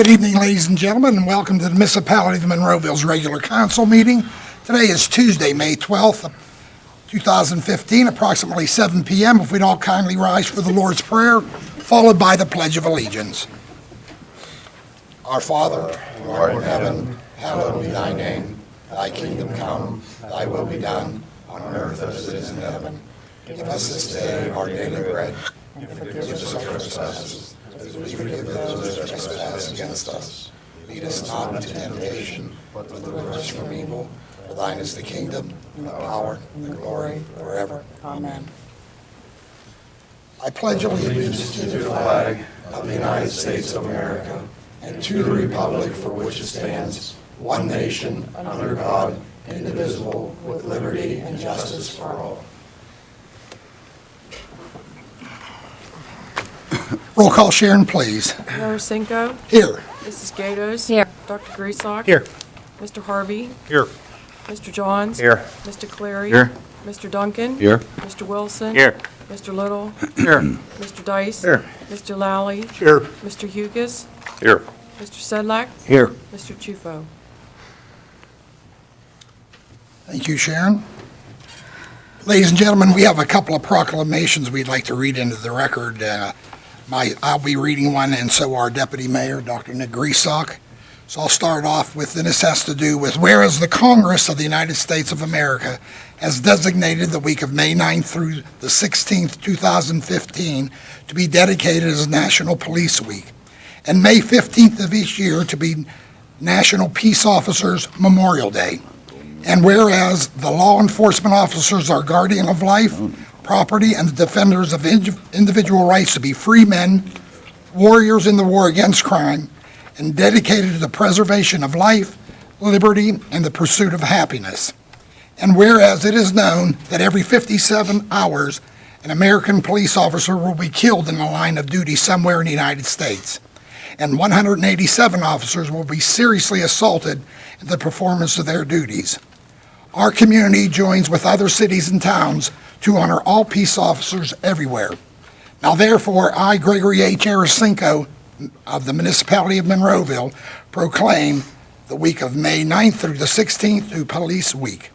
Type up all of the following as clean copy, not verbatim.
Good evening, ladies and gentlemen, and welcome to the Municipality of Monroeville's regular council meeting. Today is Tuesday, May 12th, 2015, approximately 7 p.m. If we'd all kindly rise for the Lord's Prayer, followed by the Pledge of Allegiance. Our Father, who art in heaven, hallowed be thy name. Thy kingdom come, thy will be done, on earth as it is in heaven. Give us this day our daily bread, and forgive us our trespasses, as we forgive those who trespass against us. Lead us not into temptation, but deliver us from evil. For thine is the kingdom, and the power, and the glory, forever. Amen. I pledge allegiance to the flag of the United States of America, and to the republic for which it stands, one nation, under God, indivisible, with liberty and justice for all. Roll call, Sharon, please. Mayor Cinco. Here. Mrs. Gatos. Here. Dr. Grieslock. Here. Mr. Harvey. Here. Mr. Johns. Here. Mr. Cleary. Here. Mr. Duncan. Here. Mr. Wilson. Here. Mr. Little. Here. Mr. Dice. Here. Mr. Lally. Here. Mr. Hugus. Here. Mr. Sedlak. Here. Mr. Chufo. Thank you, Sharon. Ladies and gentlemen, we have a couple of proclamations we'd like to read into the record. I'll be reading one, and so our Deputy Mayor, Dr. Nick Grieslock. So I'll start off with, and this has to do with, whereas the Congress of the United States of America has designated the week of May 9th through the 16th, 2015, to be dedicated as National Police Week, and May 15th of each year to be National Peace Officers Memorial Day. And whereas the law enforcement officers are guardian of life, property, and the defenders of individual rights to be free men, warriors in the war against crime, and dedicated to the preservation of life, liberty, and the pursuit of happiness. And whereas it is known that every 57 hours, an American police officer will be killed in the line of duty somewhere in the United States, and 187 officers will be seriously assaulted in the performance of their duties. Our community joins with other cities and towns to honor all peace officers everywhere. Now, therefore, I, Gregory H. Aracinko of the Municipality of Monroeville, proclaim the week of May 9th through the 16th to Police Week,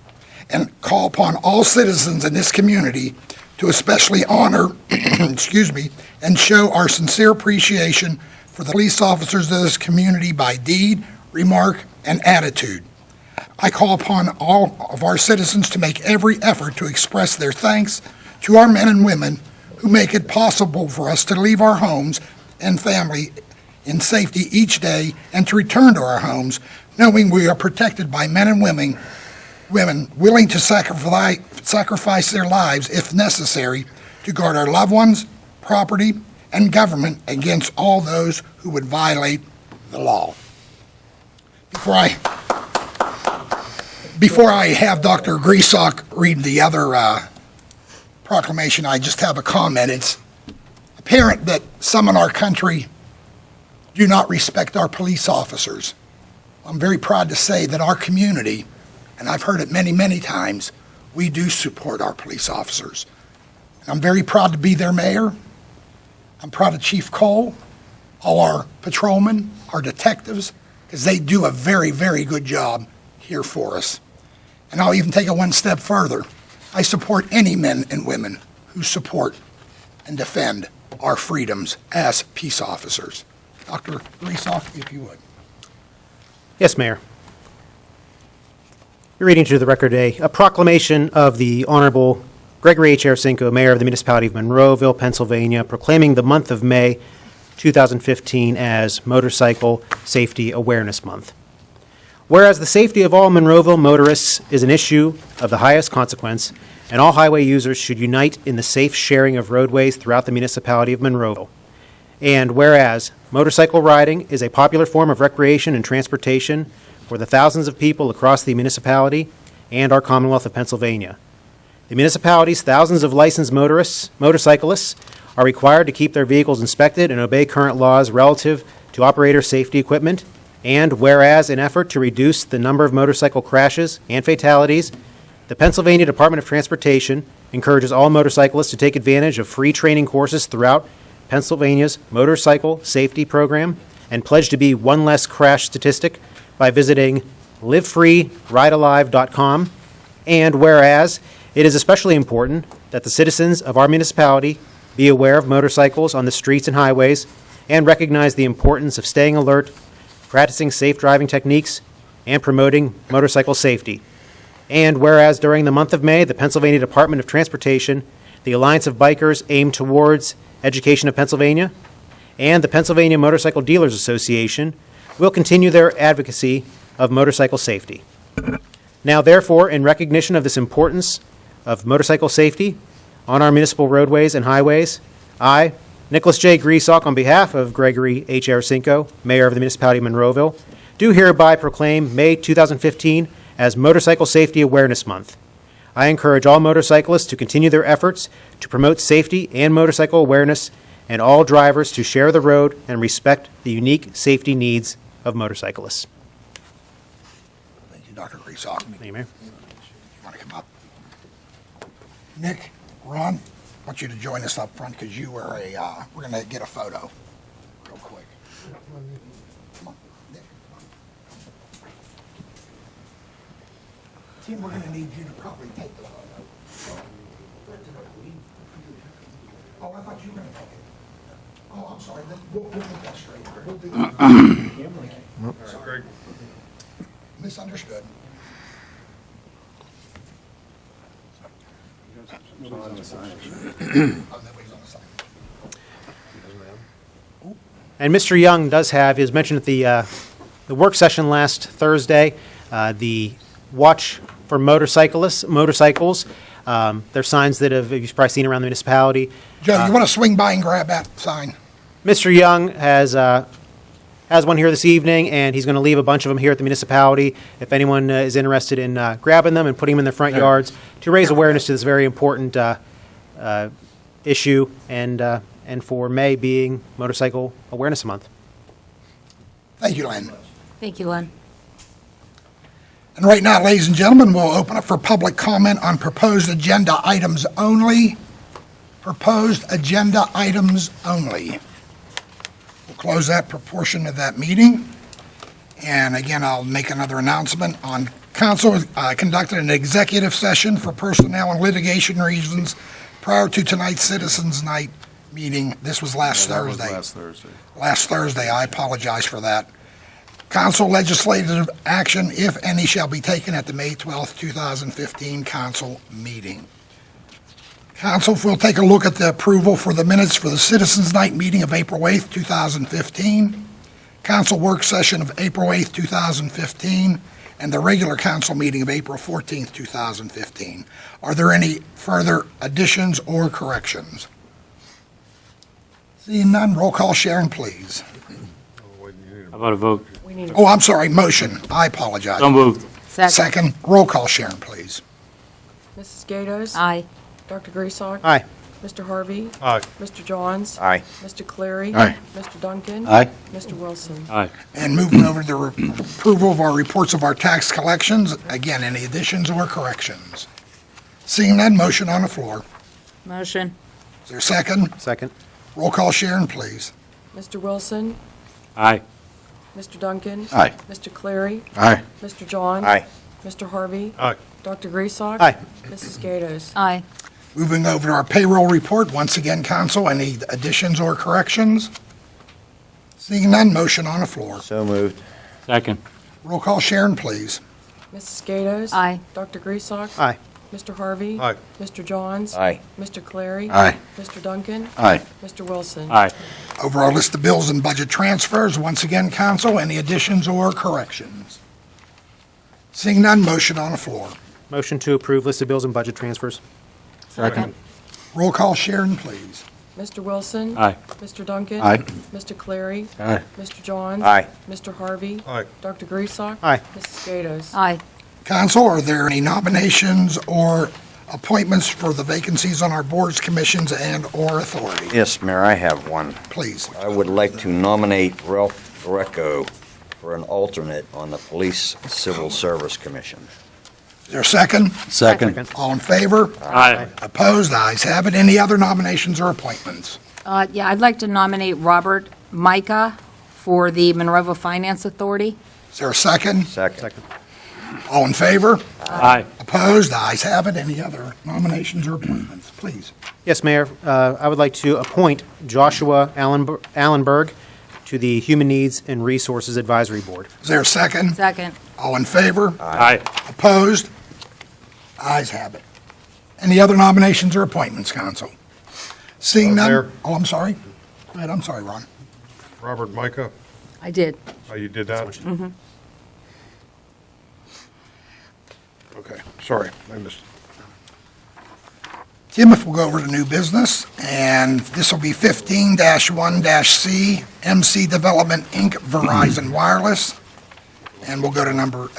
and call upon all citizens in this community to especially honor, and show our sincere appreciation for the police officers of this community by deed, remark, and attitude. I call upon all of our citizens to make every effort to express their thanks to our men and women who make it possible for us to leave our homes and family in safety each day and to return to our homes, knowing we are protected by men and women willing to sacrifice their lives if necessary to guard our loved ones, property, and government against all those who would violate the law. Before I have Dr. Grieslock read the other proclamation, I just have a comment. It's apparent that some in our country do not respect our police officers. I'm very proud to say that our community, and I've heard it many, many times, we do support our police officers. And I'm very proud to be their mayor. I'm proud of Chief Cole, all our patrolmen, our detectives, because they do a very, very good job here for us. And I'll even take it one step further. I support any men and women who support and defend our freedoms as peace officers. Dr. Grieslock, if you would. Yes, Mayor. You're reading to the record today a proclamation of the Honorable Gregory H. Aracinko, Mayor of the Municipality of Monroeville, Pennsylvania, proclaiming the month of May 2015 as Motorcycle Safety Awareness Month. Whereas the safety of all Monroeville motorists is an issue of the highest consequence, and all highway users should unite in the safe sharing of roadways throughout the municipality of Monroeville. And whereas motorcycle riding is a popular form of recreation and transportation for the thousands of people across the municipality and our Commonwealth of Pennsylvania. The municipality's thousands of licensed motorcyclists are required to keep their vehicles inspected and obey current laws relative to operator safety equipment. And whereas, in effort to reduce the number of motorcycle crashes and fatalities, the Pennsylvania Department of Transportation encourages all motorcyclists to take advantage of free training courses throughout Pennsylvania's motorcycle safety program and pledge to be one less crash statistic by visiting livefreeridealive.com. And whereas it is especially important that the citizens of our municipality be aware of motorcycles on the streets and highways and recognize the importance of staying alert, practicing safe driving techniques, and promoting motorcycle safety. And whereas during the month of May, the Pennsylvania Department of Transportation, the Alliance of Bikers Aimed Towards Education of Pennsylvania, and the Pennsylvania Motorcycle Dealers Association will continue their advocacy of motorcycle safety. Now, therefore, in recognition of this importance of motorcycle safety on our municipal roadways and highways, I, Nicholas J. Griesok, on behalf of Gregory H. Aracinko, Mayor of the Municipality of Monroeville, do hereby proclaim May 2015 as Motorcycle Safety Awareness Month. I encourage all motorcyclists to continue their efforts to promote safety and motorcycle awareness, and all drivers to share the road and respect the unique safety needs of motorcyclists. Thank you, Dr. Griesok. Thank you, Mayor. You want to come up? Nick, Ron, I want you to join us up front because you were we're going to get a photo real quick. Come on, Nick. Tim, we're going to need you to probably take the photo. Oh, I thought you were going to take it. Oh, I'm sorry. Then we'll get that straight. We'll do that. Sorry. Misunderstood. Oh, nobody's on the side. And Mr. Young does have, as mentioned at the work session last Thursday, the watch for motorcycles. There's signs that you've probably seen around the municipality. Joe, you want to swing by and grab that sign? Mr. Young has one here this evening, and he's going to leave a bunch of them here at the municipality if anyone is interested in grabbing them and putting them in their front yards to raise awareness to this very important issue and for May being Motorcycle Awareness Month. Thank you, Len. Thank you, Len. And right now, ladies and gentlemen, we'll open up for public comment on proposed agenda items only. Proposed agenda items only. We'll close that portion of that meeting. And again, I'll make another announcement on council conducted an executive session for personnel and litigation reasons prior to tonight's Citizens Night meeting. This was last Thursday. Last Thursday. I apologize for that. Council legislative action, if any, shall be taken at the May 12th, 2015 council meeting. Council will take a look at the approval for the minutes for the Citizens Night meeting of April 8th, 2015, council work session of April 8th, 2015, and the regular council meeting of April 14th, 2015. Are there any further additions or corrections? Seeing none, roll call. Sharon, please. How about a vote? We need Oh, I'm sorry, motion. I apologize. So moved. Second, roll call. Sharon, please. Mrs. Gatos. Aye. Dr. Griesok. Aye. Mr. Harvey. Aye. Mr. Johns. Aye. Mr. Cleary. Aye. Mr. Duncan. Aye. Mr. Wilson. Aye. And moving over to the approval of our reports of our tax collections. Again, any additions or corrections? Seeing none, motion on the floor. Motion. Is there a second? Second. Roll call. Sharon, please. Mr. Wilson. Aye. Mr. Duncan. Aye. Mr. Cleary. Aye. Mr. Johns. Aye. Mr. Harvey. Aye. Dr. Griesok. Aye. Mrs. Gatos. Aye. Moving over to our payroll report. Once again, council, any additions or corrections? Seeing none, motion on the floor. So moved. Second. Roll call. Sharon, please. Mrs. Gatos. Aye. Dr. Griesok. Aye. Mr. Harvey. Aye. Mr. Johns. Aye. Mr. Cleary. Aye. Mr. Duncan. Aye. Mr. Wilson. Aye. Over our list of bills and budget transfers, once again, council, any additions or corrections? Seeing none, motion on the floor. Motion to approve list of bills and budget transfers. Second. Roll call. Sharon, please. Mr. Wilson. Aye. Mr. Duncan. Aye. Mr. Cleary. Aye. Mr. Johns. Aye. Mr. Harvey. Aye. Dr. Griesok. Aye. Mrs. Gatos. Aye. Council, are there any nominations or appointments for the vacancies on our boards, commissions, and/or authority? Yes, Mayor, I have one. Please. I would like to nominate Ralph Greco for an alternate on the Police Civil Service Commission. Is there a second? Second. All in favor? Aye. Opposed? Ayes have it. Any other nominations or appointments? Yeah, I'd like to nominate Robert Micah for the Monroeville Finance Authority. Is there a second? Second. All in favor? Aye. Opposed? The ayes have it. Any other nominations or appointments? Please. Yes, Mayor, I would like to appoint Joshua Allenberg to the Human Needs and Resources Advisory Board. Is there a second? Second. All in favor? Aye. Opposed? Ayes have it. Any other nominations or appointments, council? Seeing none? Mayor. Oh, I'm sorry. Go ahead, I'm sorry, Ron. Robert Micah, I did. oh, you did that? Mm-hmm. Okay, sorry, I missed. Tim, if we'll go over to new business, and this will be 15-1-C, MC Development, Inc., Verizon Wireless. And we'll go to number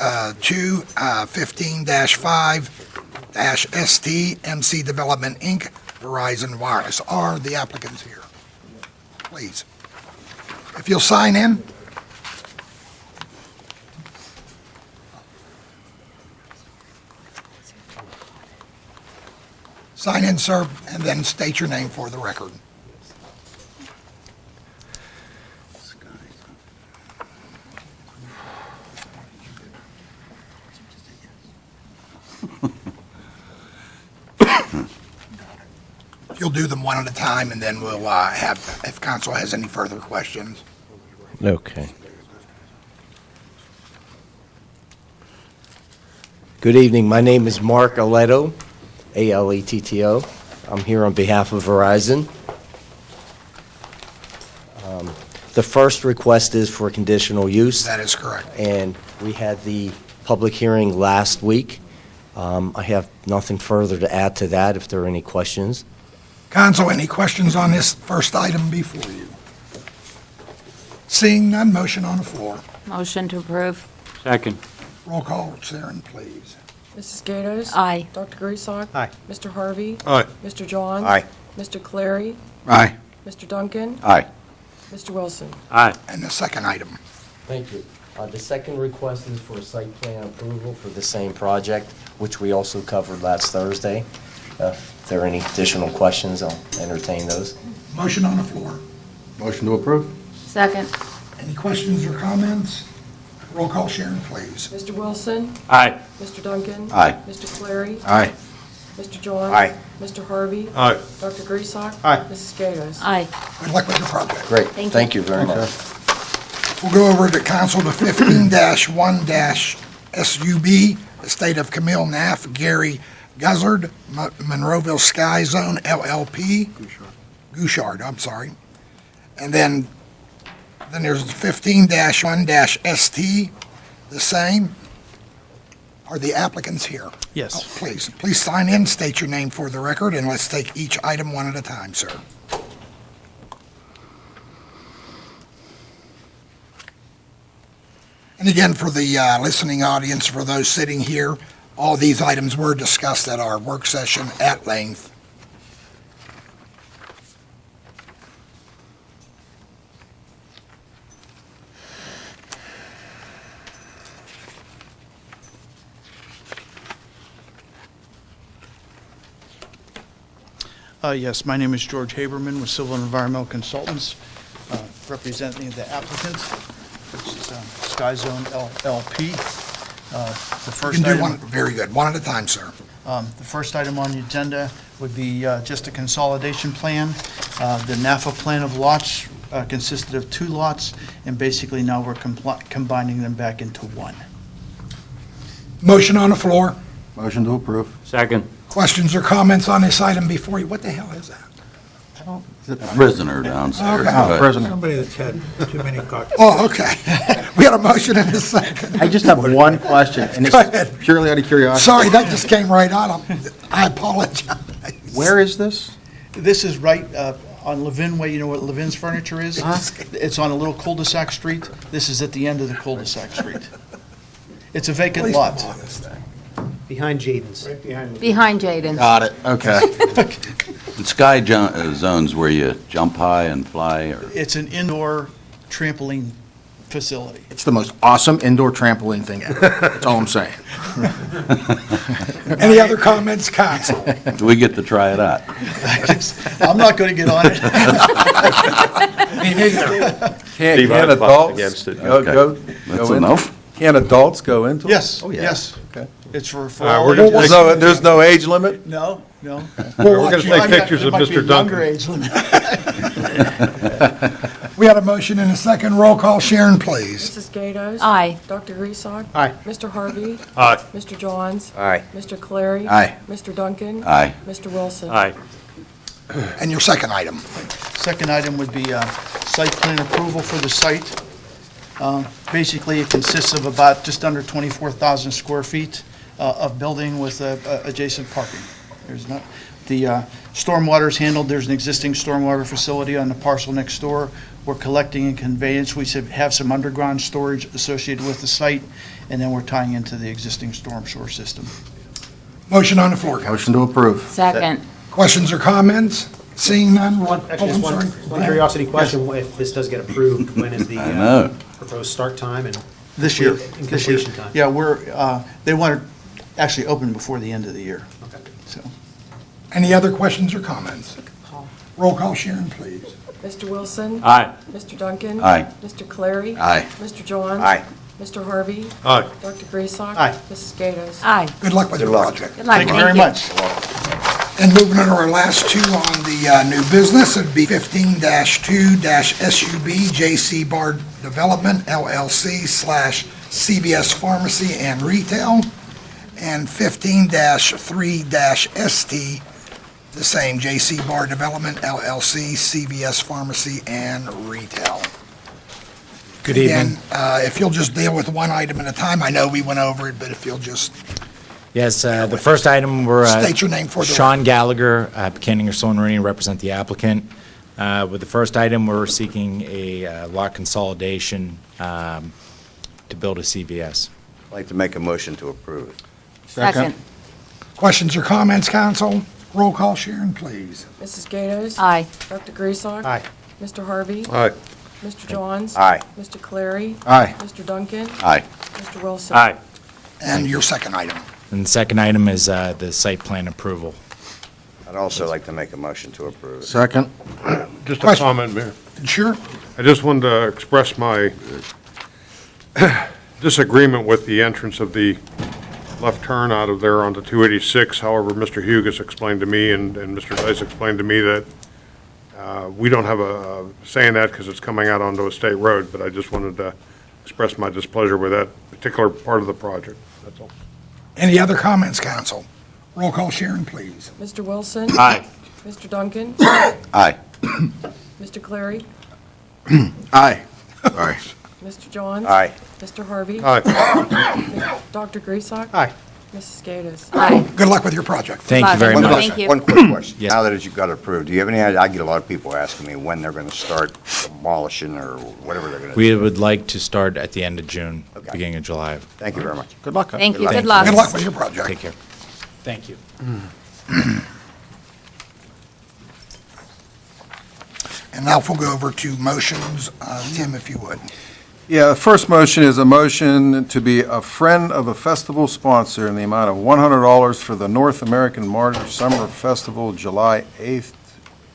2, 15-5-ST, MC Development, Inc., Verizon Wireless. Are the applicants here? Please. If you'll sign in. Sign in, sir, and then state your name for the record. You'll do them one at a time, and then we'll have, if council has any further questions. Okay. Good evening. My name is Mark Aletto, A-L-E-T-T-O. I'm here on behalf of Verizon. The first request is for conditional use, That is correct. and we had the public hearing last week. I have nothing further to add to that if there are any questions. Council, any questions on this first item before you? Seeing none, motion on the floor. Motion to approve. Second. Roll call, Sharon, please. Mrs. Gatos? Aye. Dr. Griesbach? Aye. Mr. Harvey? Aye. Mr. Johns? Aye. Mr. Clary? Aye. Mr. Duncan? Aye. Mr. Wilson? Aye. And the second item. Thank you. The second request is for site plan approval for the same project, which we also covered last Thursday. If there are any additional questions, I'll entertain those. Motion on the floor. Motion to approve? Second. Any questions or comments? Roll call, Sharon, please. Mr. Wilson? Aye. Mr. Duncan? Aye. Mr. Clary? Aye. Mr. Johns? Aye. Mr. Harvey? Aye. Dr. Griesbach? Aye. Mrs. Gatos? Aye. Good luck with your project. Great, Thank you. thank you very much. We'll go over to council to 15-1-SUB, Estate of Camille Naff, Gary Guzzard, Monroeville Sky Zone LLP. Gouchard, I'm sorry. And then there's 15-1-ST, the same. Are the applicants here? Yes. Oh, please sign in, state your name for the record, and let's take each item one at a time, sir. And again, for the listening audience, for those sitting here, all these items were discussed at our work session at length. Yes, my name is George Haberman with Civil and Environmental Consultants, representing the applicant, which is Sky Zone LLP. The You first can do item, one, very good, one at a time, sir. the first item on the agenda would be just a consolidation plan. The NAFA plan of lots consisted of 2 lots, and basically now we're combining them back into one. Motion on the floor. Motion to approve. Second. Questions or comments on this item before you? What the hell is that? Prisoner downstairs. Okay. But President. Somebody that's had too many cocktails. Oh, okay. We had a motion and a second. I just have one question, and Go ahead. it's purely out of curiosity. Sorry, that just came right out. I apologize. Where is this? This is right on Levin Way. You know what Levin's Furniture is? It's on a little cul-de-sac street. This is at the end of the cul-de-sac street. It's a vacant Please lot. come on this thing. Behind Jaden's. Behind Jaden. Got it, okay. the sky zones where you jump high and fly, or It's an indoor trampoline facility. It's the most awesome indoor trampoline thing ever. That's all I'm saying. Any other comments, council? Do we get to try it out? I'm not going to get on it. Me neither. Can adults against it. go, go That's in? enough? Can adults go into it? Yes, Oh, yeah. yes. Okay. It's for All right, all. we're gonna take- There's no age limit? No, no. We'll We're gonna watch you. take I mean, pictures there of might be a Mr. younger Duncan. age limit. We had a motion and a second. Roll call. Sharon, please. Mrs. Gatos? Aye. Dr. Griesach? Aye. Mr. Harvey? Aye. Mr. Johns? Aye. Mr. Clary? Aye. Mr. Duncan? Aye. Mr. Wilson? Aye. And your second item. Second item would be site plan approval for the site. Basically, it consists of about just under 24,000 square feet of building with adjacent parking. There's not, the stormwater is handled, there's an existing stormwater facility on the parcel next door. We're collecting and conveyance, we have some underground storage associated with the site, and then we're tying into the existing storm sewer system. Motion on the floor. council. Motion to approve. Second. Questions or comments? Seeing none. Actually, just Oh, I'm sorry. one curiosity question. If this does get approved, when is the I know. proposed start time and This year. and This year. completion time? Yeah, they want to actually open before the end of the year, Okay. so. Any other questions or comments? Roll call. Sharon, please. Mr. Wilson? Aye. Mr. Duncan? Aye. Mr. Clary? Aye. Mr. Johns? Aye. Mr. Harvey? Aye. Dr. Griesach? Aye. Mrs. Gatos? Aye. Good luck with your project. Good luck. Thank you very much. And moving on to our last two on the new business, it'd be 15-2-SUB JC Bar Development LLC / CVS Pharmacy and Retail, and 15-3-ST, the same JC Bar Development LLC, CVS Pharmacy and Retail. Good evening. Again, if you'll just deal with one item at a time, I know we went over it, but if you'll just Yes, the first item, we're state your name for the Sean Gallagher, Buchanan, Sloan Marini, represent the applicant. With the first item, we're seeking a lot consolidation to build a CVS. I'd like to make a motion to approve it. Second. questions or comments, council? Roll call. Sharon, please. Mrs. Gatos? Aye. Dr. Griesach? Aye. Mr. Harvey? Aye. Mr. Johns? Aye. Mr. Clary? Aye. Mr. Duncan? Aye. Mr. Wilson? Aye. And your second item. And the second item is the site plan approval. I'd also like to make a motion to approve it. Second. Just a Question. comment, Mayor. Sure. I just wanted to express my disagreement with the entrance of the left turn out of there onto 286. However, Mr. Hugus explained to me and Mr. Dice explained to me that we don't have a say in that because it's coming out onto a state road, but I just wanted to express my displeasure with that particular part of the project. That's all. Any other comments, council? Roll call. Sharon, please. Mr. Wilson? Aye. Mr. Duncan? Aye. Mr. Clary? Aye. Sorry. Mr. Johns? Aye. Mr. Harvey? Aye. Dr. Griesach? Aye. Mrs. Gatos? Aye. Good luck with your project. Thank you very One much. question. Thank you. One quick question. Yes. Now that you got it approved, do you have any idea? I get a lot of people asking me when they're going to start demolishing or whatever they're going to do. We would like to start at the end of June, Okay. beginning of July. Thank you very much. Good luck. Thank you. Thank Good you. luck. Good luck with your project. Take care. Thank you. And now we'll go over to motions. Tim, if you would. Yeah, the first motion is a motion to be a friend of a festival sponsor in the amount of $100 for the North American Martyr Summer Festival, July 8th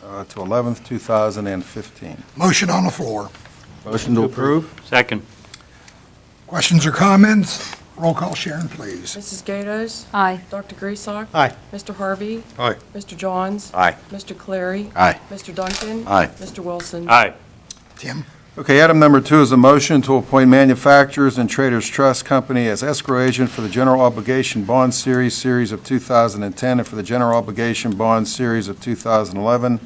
to 11th, 2015. Motion on the floor. Motion to approve? Second. Questions or comments? Roll call. Sharon, please. Mrs. Gatos? Aye. Dr. Griesach? Aye. Mr. Harvey? Aye. Mr. Johns? Aye. Mr. Clary? Aye. Mr. Duncan? Aye. Mr. Wilson? Aye. Tim. Okay, item number 2 is a motion to appoint Manufacturers and Traders Trust Company as escrow agent for the General Obligation Bond Series of 2010, and for the General Obligation Bond Series of 2011,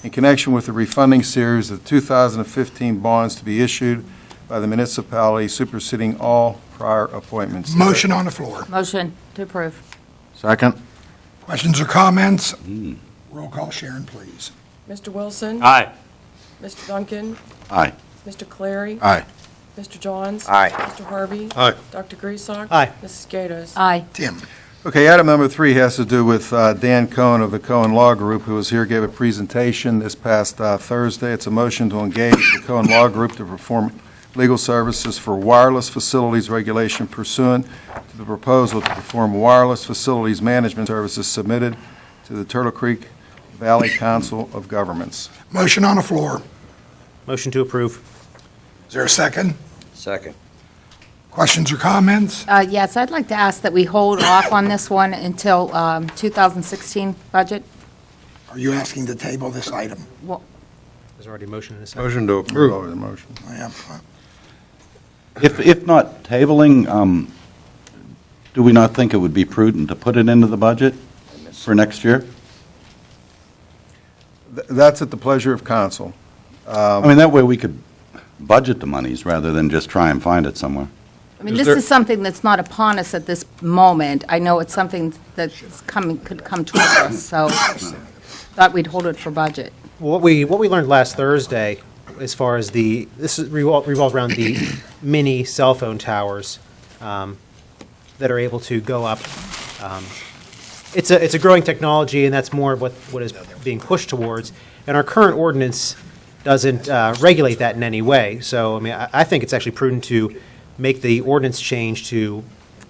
in connection with the refunding series of 2015 bonds to be issued by the municipality, superseding all prior appointments. Motion on the floor. Motion to approve. Second. Questions or comments? Roll call. Sharon, please. Mr. Wilson? Aye. Mr. Duncan? Aye. Mr. Clary? Aye. Mr. Johns? Aye. Mr. Harvey? Aye. Dr. Griesach? Aye. Mrs. Gatos? Aye. Tim. Okay, item number 3 has to do with Dan Cohen of the Cohen Law Group, who was here, gave a presentation this past Thursday. It's a motion to engage the Cohen Law Group to perform legal services for wireless facilities regulation pursuant to the proposal to perform wireless facilities management services submitted to the Turtle Creek Valley Council of Governments. Motion on the floor. Motion to approve. Is there a second? Second. Questions or comments? Yes, I'd like to ask that we hold off on this one until 2016 budget. Are you asking to table this item? Well, There's already a motion in a second. Motion to Move approve. over the motion. Yeah. If not tabling, do we not think it would be prudent to put it into the budget for next year? That's at the pleasure of council. I mean, that way we could budget the monies rather than just try and find it somewhere. I mean, this is something that's not upon us at this moment. I know it's something that's could come towards us, so thought we'd hold it for budget. What we learned last Thursday, as far as revolves around the mini cell phone towers that are able to go up. It's a growing technology, and that's more of what is being pushed towards. And our current ordinance doesn't regulate that in any way. So, I mean, I think it's actually prudent to make the ordinance change to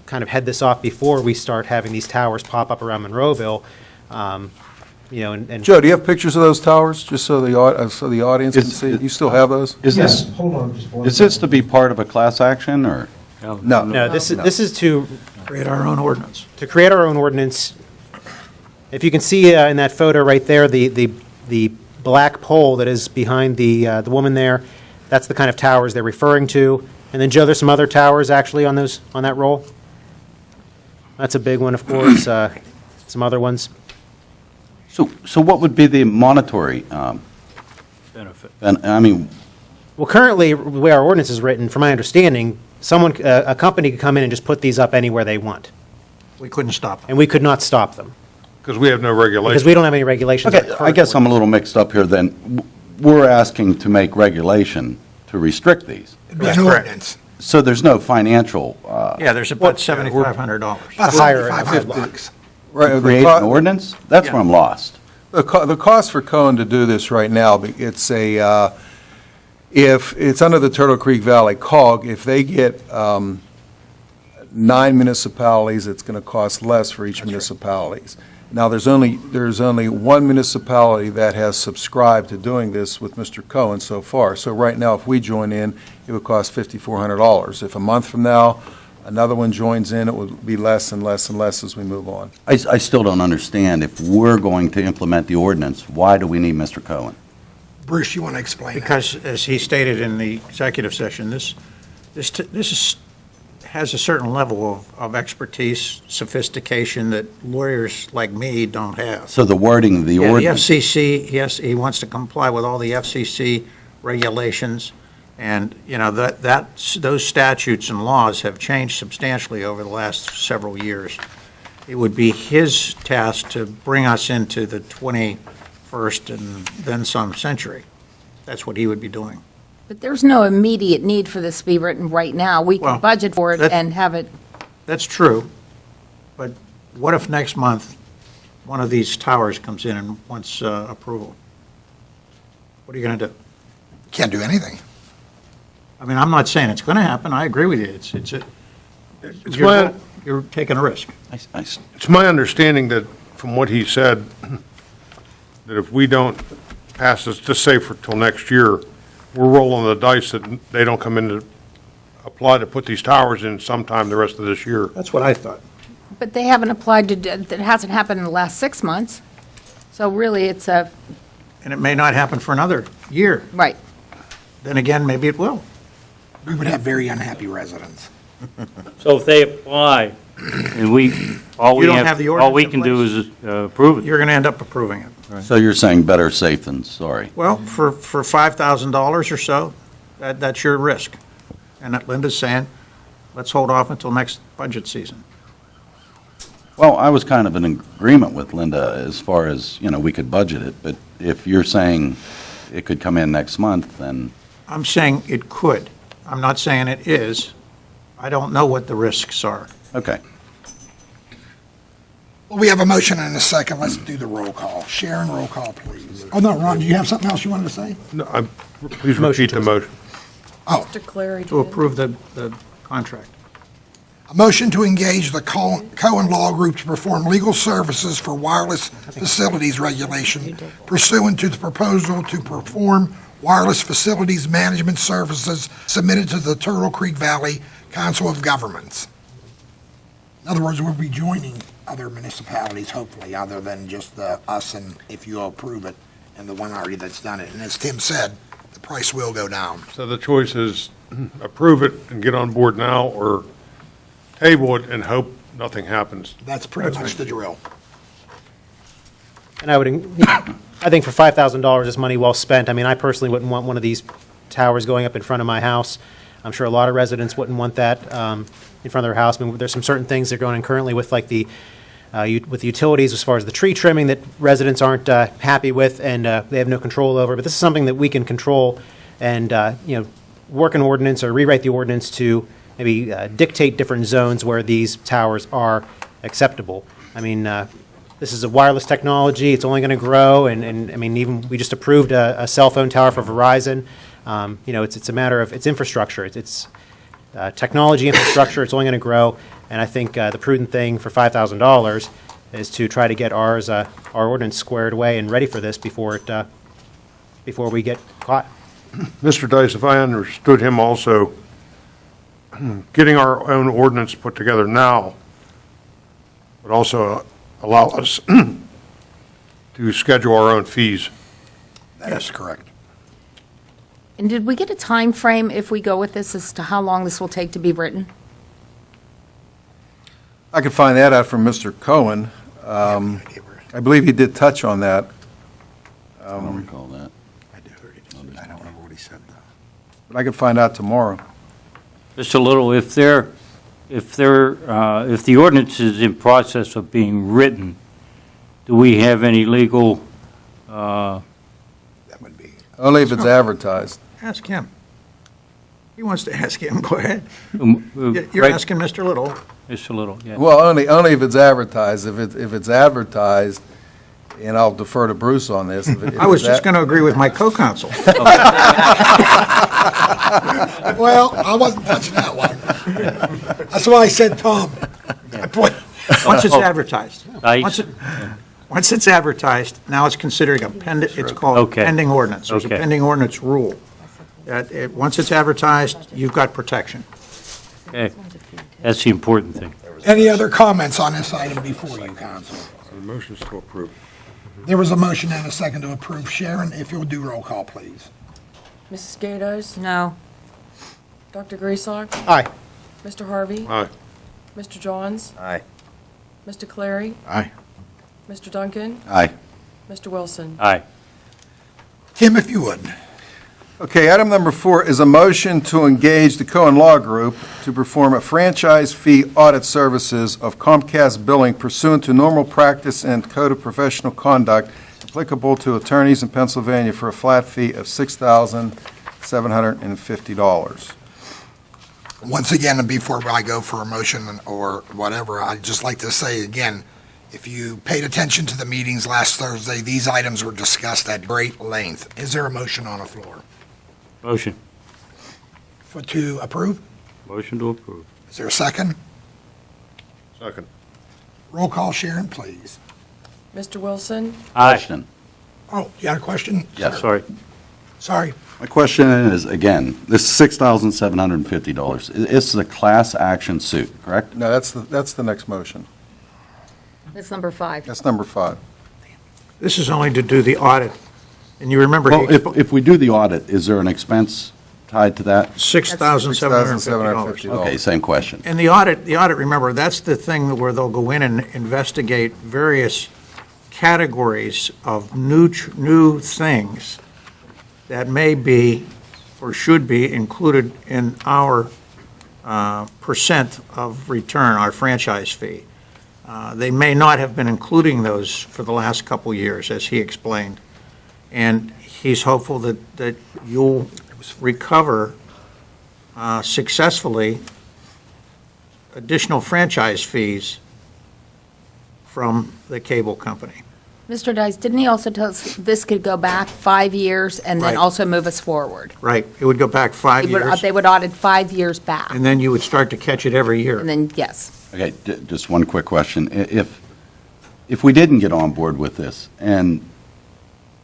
kind of head this off before we start having these towers pop up around Monroeville. And Joe, do you have pictures of those towers, just so the audience can see? You still have those? Is this, is this to be part of a class action, or? No. No, this is to Create our own ordinance. create our own ordinance. If you can see in that photo right there, the black pole that is behind the woman there, that's the kind of towers they're referring to. And then, Joe, there's some other towers actually on that roll. That's a big one, of course. Some other ones. So what would be the monetary, Benefit. I mean, Well, currently, the way our ordinance is written, from my understanding, a company could come in and just put these up anywhere they want, We couldn't stop them. and we could not stop them Because we have no regulation. because we don't have any regulations. okay, I guess I'm a little mixed up here then. We're asking to make regulation to restrict these. It'd be an ordinance. So there's no financial, Yeah, there's about $7,500. About Higher- $7,500. Right, the create co- an ordinance? That's where I'm lost. The cost for Cohen to do this right now, it's if it's under the Turtle Creek Valley COG, if they get 9 municipalities, it's going to cost less for each municipality. Now, there's only one municipality that has subscribed to doing this with Mr. Cohen so far. So right now, if we join in, it would cost $5,400. If a month from now, another one joins in, it would be less and less and less as we move on. I still don't understand, if we're going to implement the ordinance, why do we need Mr. Cohen? Bruce, you want to explain that? Because, as he stated in the executive session, this has a certain level of expertise, sophistication that lawyers like me don't have. So the wording of the Yeah, the ordinance. FCC, yes, he wants to comply with all the FCC regulations, and, those statutes and laws have changed substantially over the last several years. It would be his task to bring us into the 21st and then some century. That's what he would be doing. But there's no immediate need for this to be written right now. We Well, can budget for it that- and have it, That's true, but what if next month, one of these towers comes in and wants approval? What are you going to do? Can't do anything. I mean, I'm not saying it's going to happen, I agree with you, my- you're taking a risk. It's my understanding that, from what he said, that if we don't pass this, just say till next year, we're rolling the dice that they don't come in to apply to put these towers in sometime the rest of this year. That's what I thought. but they haven't applied to, that hasn't happened in the last 6 months. So really, it's a, And it may not happen for another year. right. Then again, maybe it will. We would have very unhappy residents. So if they apply, and all You don't have the all we ordinance can in do is approve it. You're going to end up approving it. So you're saying better safe than sorry. Well, for $5,000 or so, that's your risk. And that Linda's saying, let's hold off until next budget season. Well, I was kind of in agreement with Linda as far as, we could budget it, but if you're saying it could come in next month, then, I'm saying it could. I'm not saying it is. I don't know what the risks are. okay. Well, we have a motion and a second. Let's do the roll call. Sharon, roll call, please. Oh, no, Ron, do you have something else you wanted to say? No, please Motion repeat the motion. Mr. Clary To did. approve the contract. A motion to engage the Cohen Law Group to perform legal services for wireless facilities regulation pursuant to the proposal to perform wireless facilities management services submitted to the Turtle Creek Valley Council of Governments. In other words, we'll be joining other municipalities, hopefully, other than just us, and if you approve it, and the one already that's done it. And as Tim said, the price will go down. So the choice is approve it and get on board now, or table it and hope nothing happens. That's pretty much the drill. And I think for $5,000 is money well spent. I mean, I personally wouldn't want one of these towers going up in front of my house. I'm sure a lot of residents wouldn't want that in front of their house. I mean, there's some certain things that are going on currently with like with the utilities as far as the tree trimming that residents aren't happy with and they have no control over. But this is something that we can control and, work an ordinance or rewrite the ordinance to maybe dictate different zones where these towers are acceptable. I mean, this is a wireless technology. It's only going to grow. And I mean, even we just approved a cell phone tower for Verizon. It's a matter of, it's infrastructure. It's technology infrastructure. It's only going to grow. And I think the prudent thing for $5,000 is to try to get our ordinance squared away and ready for this before we get caught. Mr. Dice, if I understood him also, getting our own ordinance put together now would also allow us to schedule our own fees. That is correct. And did we get a time frame if we go with this as to how long this will take to be written? I could find that out from Mr. Cohen. I believe he did touch on that. I don't recall that. I don't remember what he said, though. But I could find out tomorrow. Just a little, if the ordinance is in process of being written, do we have any legal, That would be. Only if it's advertised. Ask him. He wants to ask him, go ahead. You're right- asking Mr. Little. Mr. Little, yeah. Well, only if it's advertised. If it's advertised, and I'll defer to Bruce on this. I was just going to agree with my co-counsel. Well, I wasn't touching that one. That's why I said Tom. Once it's advertised. Nice. Once it's advertised, now it's considered it's called Okay. pending ordinance. There's a Okay. pending ordinance rule. Once it's advertised, you've got protection. Okay, that's the important thing. Any other comments on this item before you, council? The motion's to approve. There was a motion and a second to approve. Sharon, if you'll do roll call, please. Mrs. Gatos? No. Dr. Griesbach? Aye. Mr. Harvey? Aye. Mr. Johns? Aye. Mr. Clary? Aye. Mr. Duncan? Aye. Mr. Wilson? Aye. Tim, if you would. Okay, item number 4 is a motion to engage the Cohen Law Group to perform a franchise fee audit services of Comcast billing pursuant to normal practice and code of professional conduct applicable to attorneys in Pennsylvania for a flat fee of $6,750. Once again, and before I go for a motion or whatever, I'd just like to say again, if you paid attention to the meetings last Thursday, these items were discussed at great length. Is there a motion on the floor? Motion. To approve? Motion to approve. Is there a second? Second. Roll call, Sharon, please. Mr. Wilson? Aye. Question. Oh, you got a question? Yes. Sorry. Sorry. My question is, again, this $6,750, this is a class action suit, correct? No, that's the next motion. That's number 5. That's number 5. This is only to do the audit. And you remember, Well, if we do the audit, is there an expense tied to that? $6,750. Okay, same question. And the audit, remember, that's the thing where they'll go in and investigate various categories of new things that may be or should be included in our percent of return, our franchise fee. They may not have been including those for the last couple years, as he explained. And he's hopeful that you'll recover successfully additional franchise fees from the cable company. Mr. Dice, didn't he also tell us this could go back 5 years and then Right. also move us forward? Right, it would go back 5 years, They would audit 5 years back, and then you would start to catch it every year. and then, yes. Okay, just one quick question. If we didn't get on board with this, and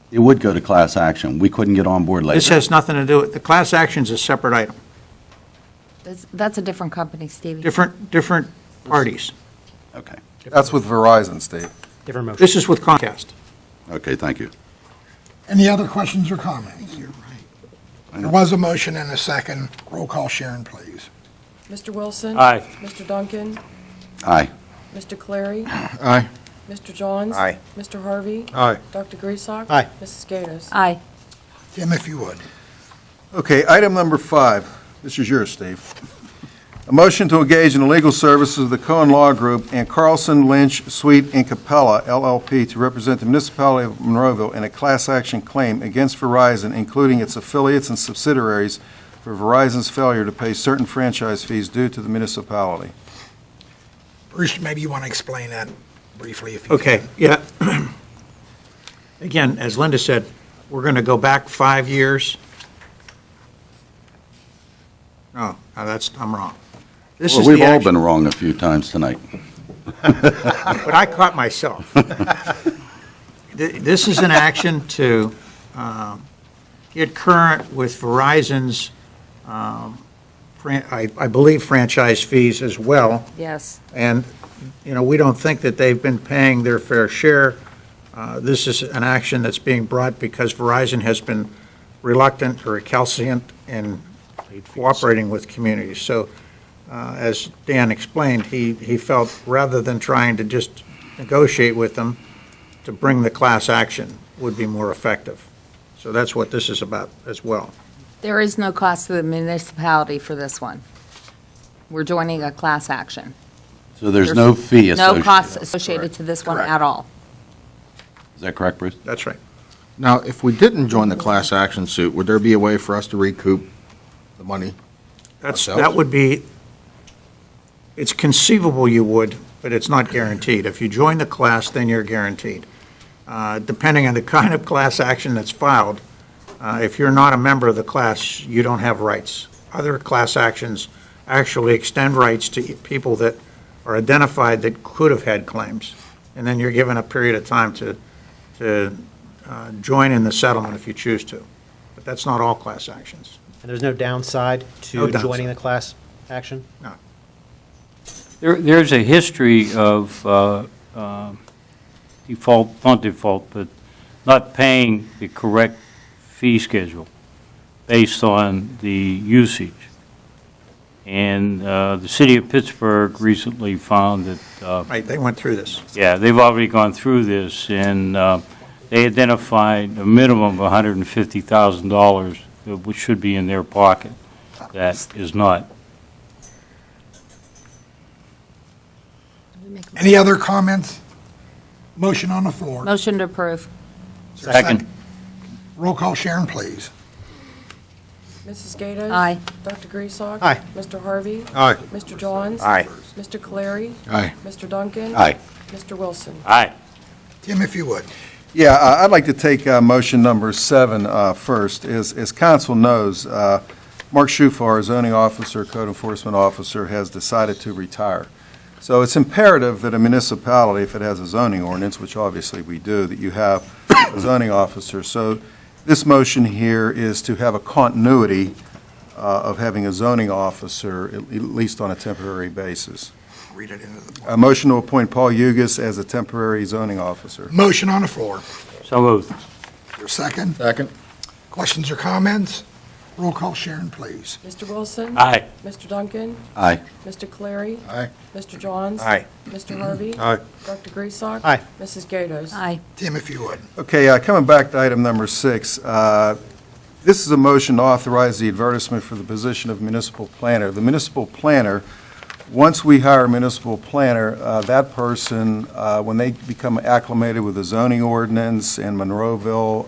it would go to class action, we couldn't get on board later? This has nothing to do with, the class action's a separate item, That's a different company, Stevie. different parties. Okay, That's with Verizon, Steve. Different motion. This is with Comcast. okay, thank you. Any other questions or comments? You're right. There was a motion and a second. Roll call, Sharon, please. Mr. Wilson? Aye. Mr. Duncan? Aye. Mr. Clary? Aye. Mr. Johns? Aye. Mr. Harvey? Aye. Dr. Griesbach? Aye. Mrs. Gatos? Aye. Tim, if you would. Okay, item number 5. This is yours, Steve. A motion to engage in the legal services of the Cohen Law Group and Carlson, Lynch, Sweet, and Capella LLP to represent the municipality of Monroeville in a class action claim against Verizon, including its affiliates and subsidiaries, for Verizon's failure to pay certain franchise fees due to the municipality. Bruce, maybe you want to explain that briefly if you Okay, can. yeah. Again, as Linda said, we're going to go back 5 years. No, I'm wrong. This Well, is we've the all action, been wrong a few times tonight. but I caught myself. This is an action to get current with Verizon's, I believe, franchise fees as well. Yes. And, we don't think that they've been paying their fair share. This is an action that's being brought because Verizon has been reluctant or recalcitrant in cooperating with communities. So, as Dan explained, he felt rather than trying to just negotiate with them, to bring the class action would be more effective. So that's what this is about as well. There is no cost to the municipality for this one. We're joining a class action. So there's no fee associated? No cost associated to this one Correct. at all. Is that correct, Bruce? That's right. Now, if we didn't join the class action suit, would there be a way for us to recoup the money? That would be, it's conceivable you would, but it's not guaranteed. If you join the class, then you're guaranteed. Depending on the kind of class action that's filed, if you're not a member of the class, you don't have rights. Other class actions actually extend rights to people that are identified that could have had claims, and then you're given a period of time to join in the settlement if you choose to. But that's not all class actions. And there's no downside to No downside. joining the class action? No. There's a history of default, not default, but not paying the correct fee schedule based on the usage. And the city of Pittsburgh recently found that, Right, they went through this. yeah, they've already gone through this, and they identified a minimum of $150,000, which should be in their pocket. That is not. Any other comments? Motion on the floor. Motion to approve. Is there a Second. Roll call, Sharon, please. Mrs. Gatos? Aye. Dr. Griesbach? Aye. Mr. Harvey? Aye. Mr. Johns? Aye. Mr. Clary? Aye. Mr. Duncan? Aye. Mr. Wilson? Aye. Tim, if you would. Yeah, I'd like to take motion number 7 first. As council knows, Mark Schufar, zoning officer, code enforcement officer, has decided to retire. So it's imperative that a municipality, if it has a zoning ordinance, which obviously we do, that you have a zoning officer. So this motion here is to have a continuity of having a zoning officer, at least on a temporary basis. Read it into the board. A motion to appoint Paul Hugus as a temporary zoning officer. Motion on the floor. So moved. Is there a second? Second? Questions or comments? Roll call, Sharon, please. Mr. Wilson? Aye. Mr. Duncan? Aye. Mr. Clary? Aye. Mr. Johns? Aye. Mr. Harvey? Aye. Dr. Griesbach? Aye. Mrs. Gatos? Aye. Tim, if you would. Okay, coming back to item number 6, this is a motion to authorize the advertisement for the position of municipal planner. The municipal planner, once we hire a municipal planner, that person, when they become acclimated with the zoning ordinance in Monroeville,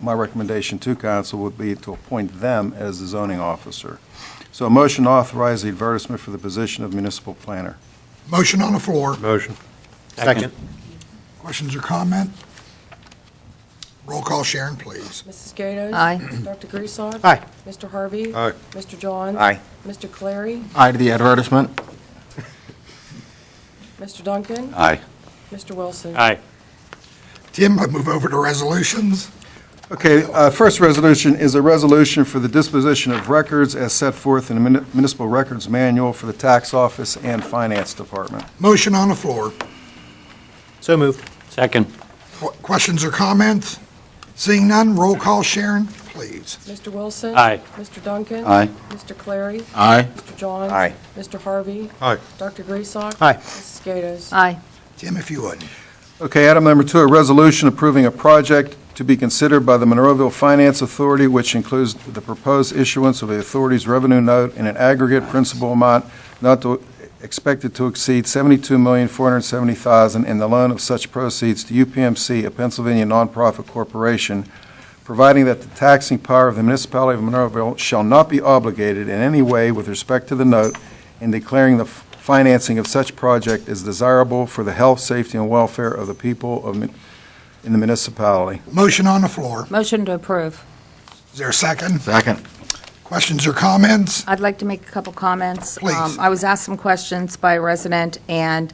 my recommendation to council would be to appoint them as the zoning officer. So a motion to authorize the advertisement for the position of municipal planner. Motion on the floor. Motion. Second. Questions or comment? Roll call, Sharon, please. Mrs. Gatos? Aye. Dr. Griesau? Aye. Mr. Harvey? Aye. Mr. Johns? Aye. Mr. Clary? Aye to the advertisement. Mr. Duncan? Aye. Mr. Wilson? Aye. Tim, I move over to resolutions. Okay, first resolution is a resolution for the disposition of records as set forth in the Municipal Records Manual for the Tax Office and Finance Department. Motion on the floor. So moved. Second. Questions or comments? Seeing none, roll call, Sharon, please. Mr. Wilson? Aye. Mr. Duncan? Aye. Mr. Clary? Aye. Mr. Johns? Aye. Mr. Harvey? Aye. Dr. Griesau? Aye. Mrs. Gatos? Aye. Tim, if you would. Okay, item number 2, a resolution approving a project to be considered by the Monroeville Finance Authority, which includes the proposed issuance of the authority's revenue note in an aggregate principal amount not to expected to exceed $72,470,000 and the loan of such proceeds to UPMC, a Pennsylvania nonprofit corporation, providing that the taxing power of the municipality of Monroeville shall not be obligated in any way with respect to the note, and declaring the financing of such project as desirable for the health, safety, and welfare of the people in the municipality. Motion on the floor. Motion to approve. Is there a second? Second. Questions or comments? I'd like to make a couple comments. Please. I was asked some questions by a resident, and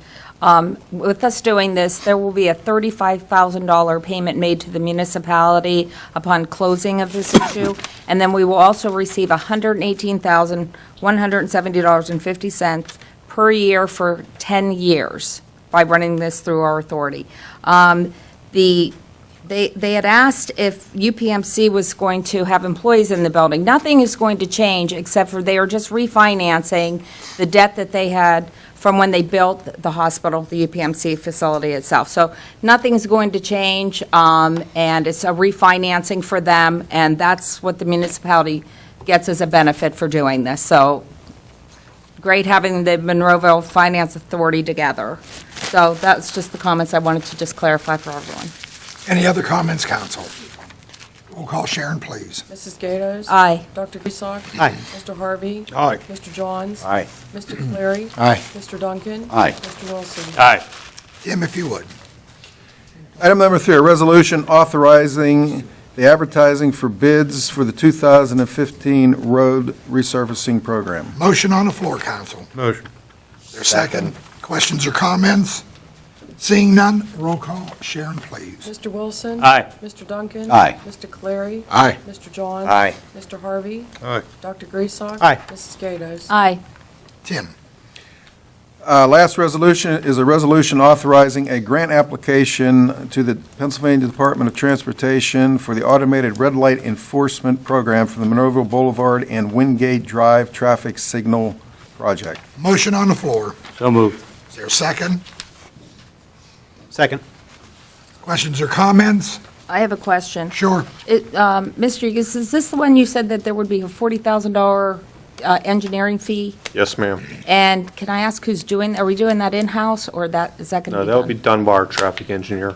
with us doing this, there will be a $35,000 payment made to the municipality upon closing of this issue, and then we will also receive $118,170.50 per year for 10 years by running this through our authority. They had asked if UPMC was going to have employees in the building. Nothing is going to change, except for they are just refinancing the debt that they had from when they built the hospital, the UPMC facility itself. So nothing's going to change, and it's a refinancing for them, and that's what the municipality gets as a benefit for doing this. So great having the Monroeville Finance Authority together. So that's just the comments I wanted to just clarify for everyone. Any other comments, council? Roll call, Sharon, please. Mrs. Gatos? Aye. Dr. Griesau? Aye. Mr. Harvey? Aye. Mr. Johns? Aye. Mr. Clary? Aye. Mr. Duncan? Aye. Mr. Wilson? Aye. Tim, if you would. Item number 3, a resolution authorizing the advertising for bids for the 2015 road resurfacing program. Motion on the floor, council. Motion. Is there a second? Questions or comments? Seeing none, roll call, Sharon, please. Mr. Wilson? Aye. Mr. Duncan? Aye. Mr. Clary? Aye. Mr. Johns? Aye. Mr. Harvey? Aye. Dr. Griesau? Aye. Mrs. Gatos? Aye. Tim. Last resolution is a resolution authorizing a grant application to the Pennsylvania Department of Transportation for the Automated Red Light Enforcement Program for the Monroeville Boulevard and Wingate Drive Traffic Signal Project. Motion on the floor. So moved. Is there a second? Second. Questions or comments? I have a question. Sure. Mr. Hughes, is this the one you said that there would be a $40,000 engineering fee? Yes, ma'am. And can I ask who's doing, are we doing that in-house, or is that going to be No, done? that would be done by our traffic engineer,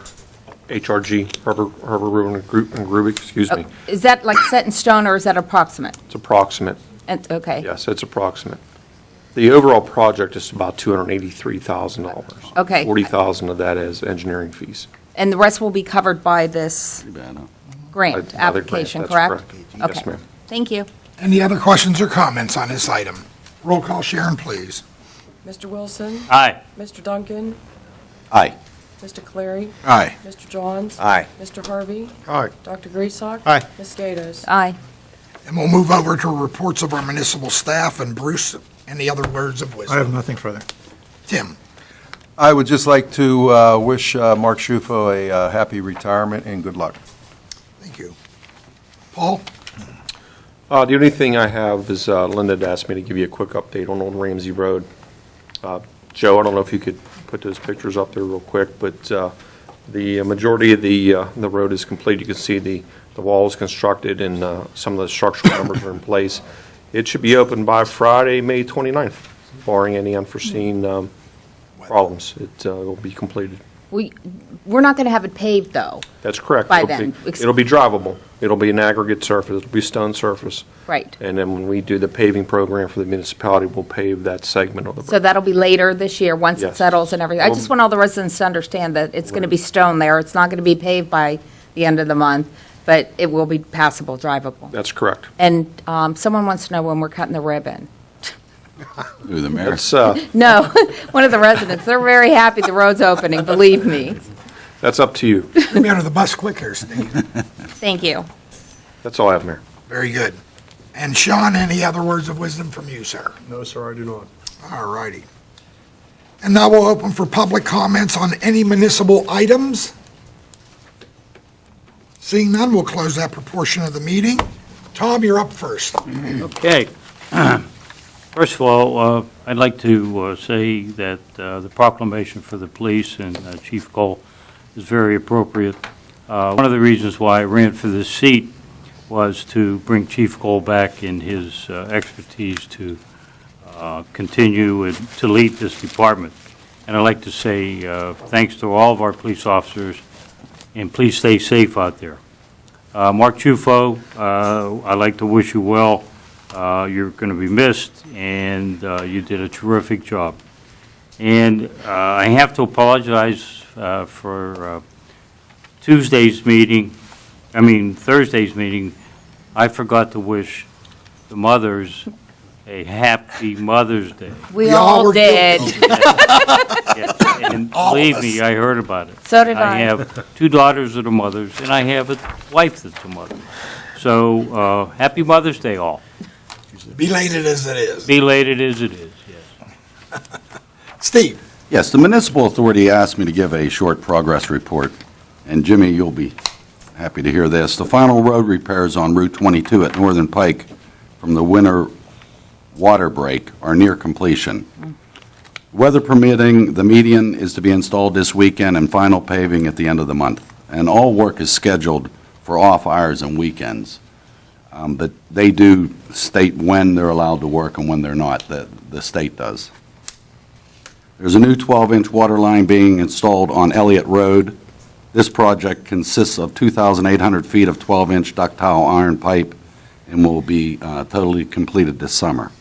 HRG, Herbert Rubin and Grubik, excuse me. Is that like set in stone, or is that approximate? It's approximate. Okay. Yes, it's approximate. The overall project is about $283,000. Okay. 40,000 of that is engineering fees. And the rest will be covered by this Pretty bad, huh? grant Other grant, application, that's correct? Yes, Okay. ma'am. Thank you. Any other questions or comments on this item? Roll call, Sharon, please. Mr. Wilson? Aye. Mr. Duncan? Aye. Mr. Clary? Aye. Mr. Johns? Aye. Mr. Harvey? Aye. Dr. Griesau? Aye. Ms. Gatos? Aye. And we'll move over to reports of our municipal staff, and Bruce, any other words of I wisdom? have nothing further. Tim. I would just like to wish Mark Schufo a happy retirement and good luck. Thank you. Paul? The only thing I have is Linda had asked me to give you a quick update on Old Ramsey Road. Joe, I don't know if you could put those pictures up there real quick, but the majority of the road is complete. You can see the wall is constructed and some of the structural numbers are in place. It should be open by Friday, May 29th, barring any unforeseen problems. It will be completed. We're not going to have it paved, though. That's correct. By It'll then. be- It'll be drivable. It'll be an aggregate surface, it'll be stone surface. Right. And then when we do the paving program for the municipality, we'll pave that segment of the So that'll be later this year, once it Yes. settles and everything. I just want all the residents to understand that it's going to be stone there. It's not going to be paved by the end of the month, but it will be passable, drivable. That's correct. And someone wants to know when we're cutting the ribbon. Who, the mayor? That's, No, one of the residents. They're very happy the road's opening, believe me. that's up to you. Get me under the bus quick here, Steve. Thank you. That's all I have, Mayor. Very good. And Sean, any other words of wisdom from you, sir? No, sir, I do not. All righty. And now we'll open for public comments on any municipal items. Seeing none, we'll close that proportion of the meeting. Tom, you're up first. Okay. First of all, I'd like to say that the proclamation for the police and Chief Cole is very appropriate. One of the reasons why I ran for this seat was to bring Chief Cole back in his expertise to continue and to lead this department. And I'd like to say thanks to all of our police officers, and please stay safe out there. Mark Chufo, I'd like to wish you well. You're going to be missed, and you did a terrific job. And I have to apologize for Thursday's meeting. I forgot to wish the mothers a happy Mother's Day. We We all all were did. Yes, and All of believe us. me, I heard about it. So did I. I have 2 daughters that are mothers, and I have a wife that's a mother. So, happy Mother's Day, all. Belated as it is. Belated as it is, yes. Steve? Yes, the municipal authority asked me to give a short progress report, and Jimmy, you'll be happy to hear this. The final road repairs on Route 22 at Northern Pike from the winter water break are near completion. Weather permitting, the median is to be installed this weekend and final paving at the end of the month. And all work is scheduled for off hours and weekends. But they do state when they're allowed to work and when they're not, the state does. There's a new 12-inch water line being installed on Elliott Road. This project consists of 2,800 feet of 12-inch ductile iron pipe and will be totally completed this summer.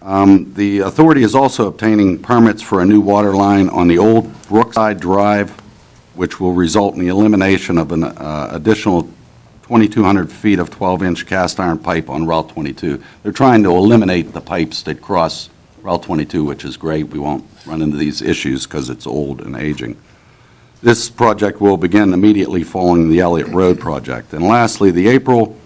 The authority is also obtaining permits for a new water line on the old Brookside Drive, which will result in the elimination of an additional 2,200 feet of 12-inch cast iron pipe on Route 22. They're trying to eliminate the pipes that cross Route 22, which is great. We won't run into these issues because it's old and aging. This project will begin immediately following the Elliott Road project. And lastly, the April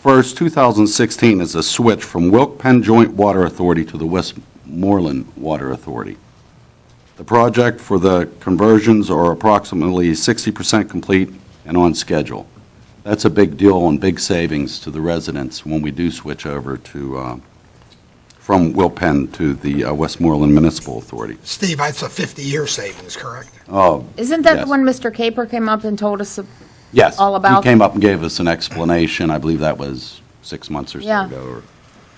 1st, 2016 is a switch from Wilk Penn Joint Water Authority to the Westmoreland Water Authority. The project for the conversions are approximately 60% complete and on schedule. That's a big deal and big savings to the residents when we do switch over to from Wilk Penn to the Westmoreland Municipal Authority. Steve, that's a 50-year savings, correct? Oh, Isn't that yes. the one Mr. Caper came up and told us? Yes. all about- He came up and gave us an explanation. I believe that was 6 months or so Yeah. ago.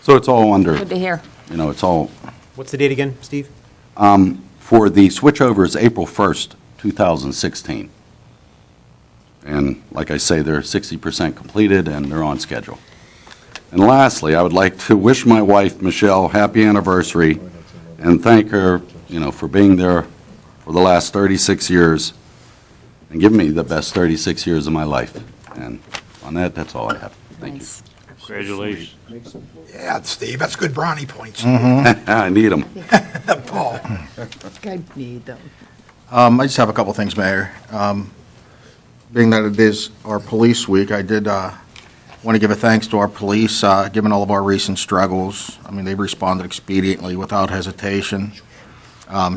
So it's all under, Good to hear. it's all, What's the date again, Steve? for the switchover is April 1st, 2016. And like I say, they're 60% completed and they're on schedule. And lastly, I would like to wish my wife, Michelle, happy anniversary and thank her, for being there for the last 36 years and giving me the best 36 years of my life. And on that, that's all I have. Thank you. Nice. Congratulations. Yeah, Steve, that's good brownie points. I need them. Paul? I need them. I just have a couple things, Mayor. Being that it is our police week, I did want to give a thanks to our police, given all of our recent struggles. I mean, they've responded expediently without hesitation.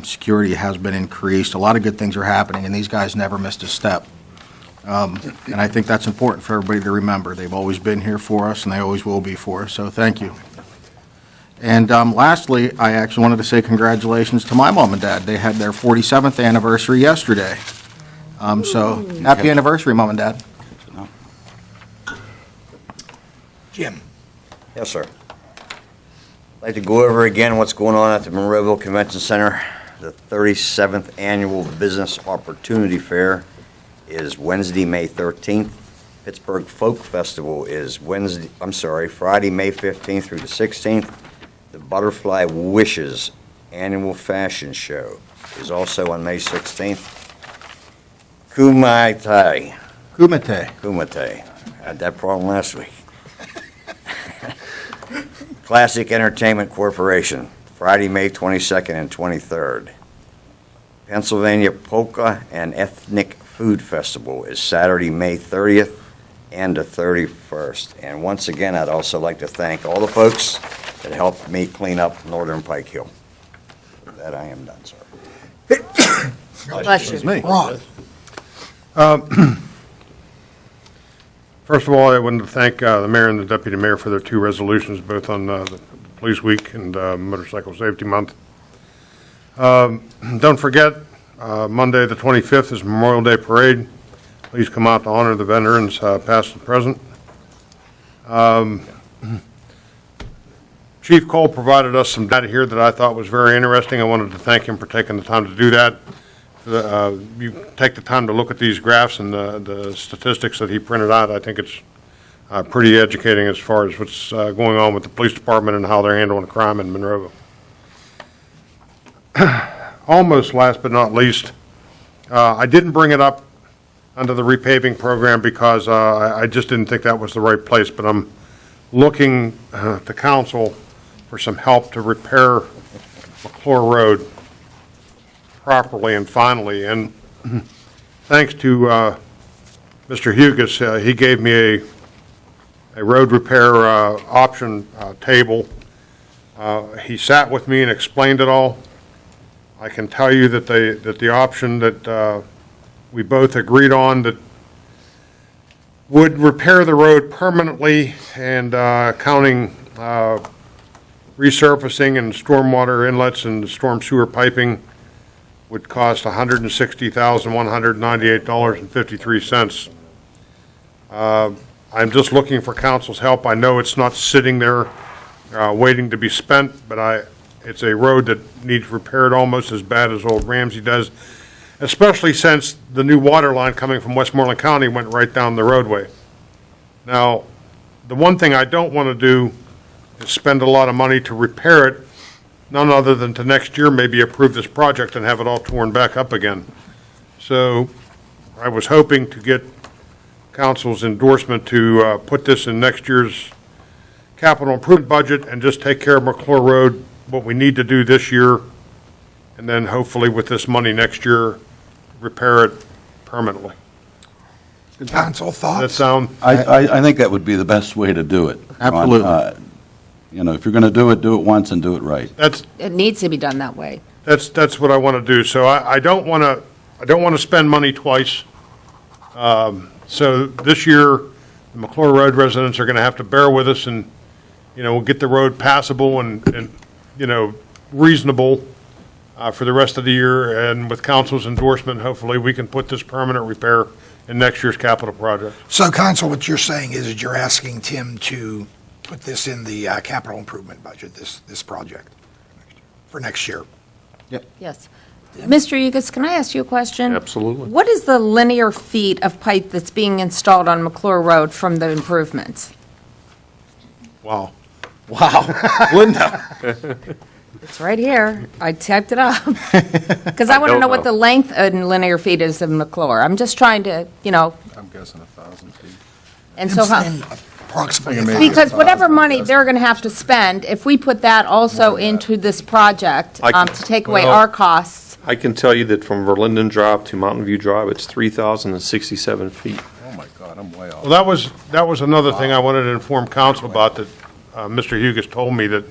Security has been increased. A lot of good things are happening, and these guys never missed a step. And I think that's important for everybody to remember. They've always been here for us, and they always will be for us, so thank you. And lastly, I actually wanted to say congratulations to my mom and dad. They had their 47th anniversary yesterday. So happy anniversary, Mom and Dad. Jim? Yes, sir. I'd like to go over again what's going on at the Monroeville Convention Center. The 37th Annual Business Opportunity Fair is Wednesday, May 13th. Pittsburgh Folk Festival is Friday, May 15th through the 16th. The Butterfly Wishes Annual Fashion Show is also on May 16th. Kumite. Had that problem last week. Classic Entertainment Corporation, Friday, May 22nd and 23rd. Pennsylvania Polka and Ethnic Food Festival is Saturday, May 30th and the 31st. And once again, I'd also like to thank all the folks that helped me clean up Northern Pike Hill. With that, I am done, sir. Bless you. Ron? First of all, I wanted to thank the mayor and the deputy mayor for their two resolutions, both on the Police Week and Motorcycle Safety Month. Don't forget, Monday, the 25th is Memorial Day Parade. Please come out to honor the veterans, past and present. Chief Cole provided us some data here that I thought was very interesting. I wanted to thank him for taking the time to do that. You take the time to look at these graphs and the statistics that he printed out. I think it's pretty educating as far as what's going on with the police department and how they're handling crime in Monroeville. Almost last but not least, I didn't bring it up under the repaving program because I just didn't think that was the right place, but I'm looking to council for some help to repair McClure Road properly and finally. And thanks to Mr. Hugus, he gave me a road repair option table. He sat with me and explained it all. I can tell you that the option that we both agreed on that would repair the road permanently and counting resurfacing and stormwater inlets and storm sewer piping would cost $160,198.53. I'm just looking for council's help. I know it's not sitting there waiting to be spent, but it's a road that needs repaired almost as bad as Old Ramsey does, especially since the new water line coming from Westmoreland County went right down the roadway. Now, the one thing I don't want to do is spend a lot of money to repair it, none other than to next year maybe approve this project and have it all torn back up again. So I was hoping to get council's endorsement to put this in next year's capital improvement budget and just take care of McClure Road, what we need to do this year, and then hopefully with this money next year, repair it permanently. Council Does that thoughts? sound? I think that would be the best way to do it. Absolutely. You know, if you're going to do it once and do it right. It needs to be done that way. That's what I want to do. So I don't want to spend money twice. So this year, the McClure Road residents are going to have to bear with us and, we'll get the road passable and reasonable for the rest of the year. And with council's endorsement, hopefully we can put this permanent repair in next year's capital project. So, Council, what you're saying is that you're asking Tim to put this in the capital improvement budget, this project, for next year. Yes. Mr. Hugus, can I ask you a question? Absolutely. What is the linear feet of pipe that's being installed on McClure Road from the improvements? Wow. Linda. It's right here. I typed it up. Because I want to don't know what know. the length in linear feet is of McClure. I'm just trying to, I'm guessing 1,000 feet. and so how, Tim's saying approximately Maybe. 1,000. because whatever money they're going to have to spend, if we put that also into this project to take away well- our costs, I can tell you that from Verlinden Drive to Mountain View Drive, it's 3,067 feet. Oh, my God, I'm way off. Well, that was another thing I wanted to inform council about that Mr. Hugus told me that.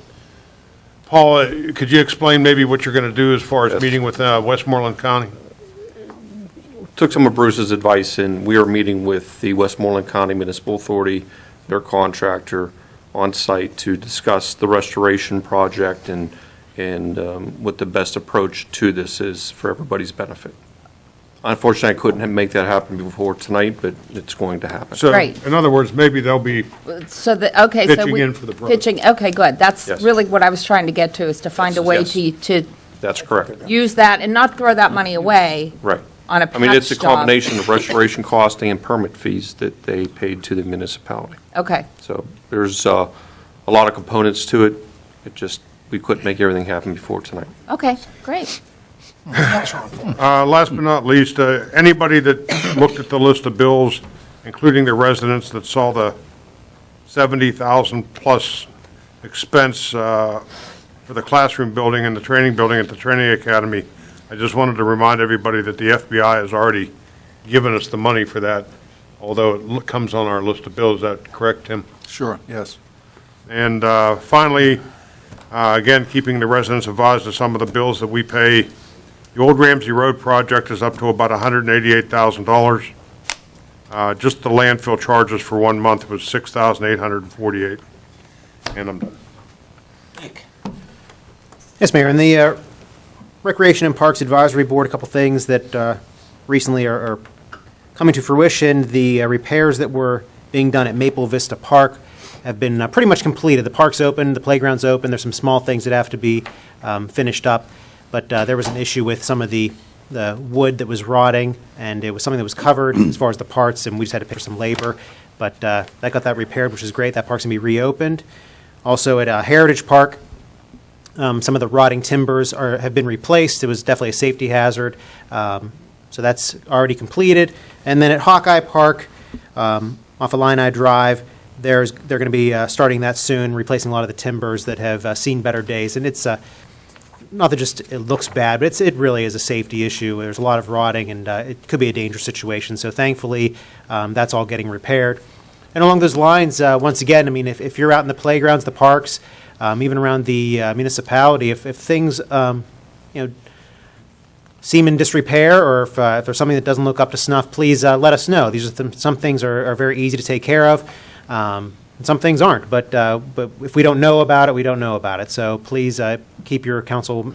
Paul, could you explain maybe what you're going to do as far as Yes. meeting with Westmoreland County? Took some of Bruce's advice, and we are meeting with the Westmoreland County Municipal Authority, their contractor, on site to discuss the restoration project and what the best approach to this is for everybody's benefit. Unfortunately, I couldn't make that happen before tonight, but it's going to happen. So, Right. in other words, maybe they'll be so that, okay, so pitching we. in for the project. Pitching, okay, good. That's Yes. really what I was trying to get to, is to find a way Yes. to That's correct. use that and not throw that money away Right. on a I mean, it's a patch job. combination of restoration cost and permit fees that they paid to the municipality. Okay, So there's a lot of components to it. It just, we couldn't make everything happen before tonight. okay, great. Last but not least, anybody that looked at the list of bills, including the residents that saw the 70,000 plus expense for the classroom building and the training building at the training academy, I just wanted to remind everybody that the FBI has already given us the money for that, although it comes on our list of bills. Is that correct, Tim? Sure, yes. And finally, again, keeping the residents advised of some of the bills that we pay. The Old Ramsey Road project is up to about $188,000. Just the landfill charges for 1 month was $6,848. And I'm done. Yes, Mayor. In the Recreation and Parks Advisory Board, a couple things that recently are coming to fruition. The repairs that were being done at Maple Vista Park have been pretty much completed. The park's open, the playground's open. There's some small things that have to be finished up. But there was an issue with some of the wood that was rotting, and it was something that was covered as far as the parts, and we just had to pay for some labor. But that got that repaired, which is great. That park's going to be reopened. Also at Heritage Park, some of the rotting timbers have been replaced. It was definitely a safety hazard. So that's already completed. And then at Hawkeye Park, off Illini Drive, they're going to be starting that soon, replacing a lot of the timbers that have seen better days. And it's not that just it looks bad, but it really is a safety issue. There's a lot of rotting, and it could be a dangerous situation. So thankfully, that's all getting repaired. And along those lines, once again, I mean, if you're out in the playgrounds, the parks, even around the municipality, if things, seem in disrepair, or if there's something that doesn't look up to snuff, please let us know. These are some things are very easy to take care of. And some things aren't, but if we don't know about it, we don't know about it. So please keep your council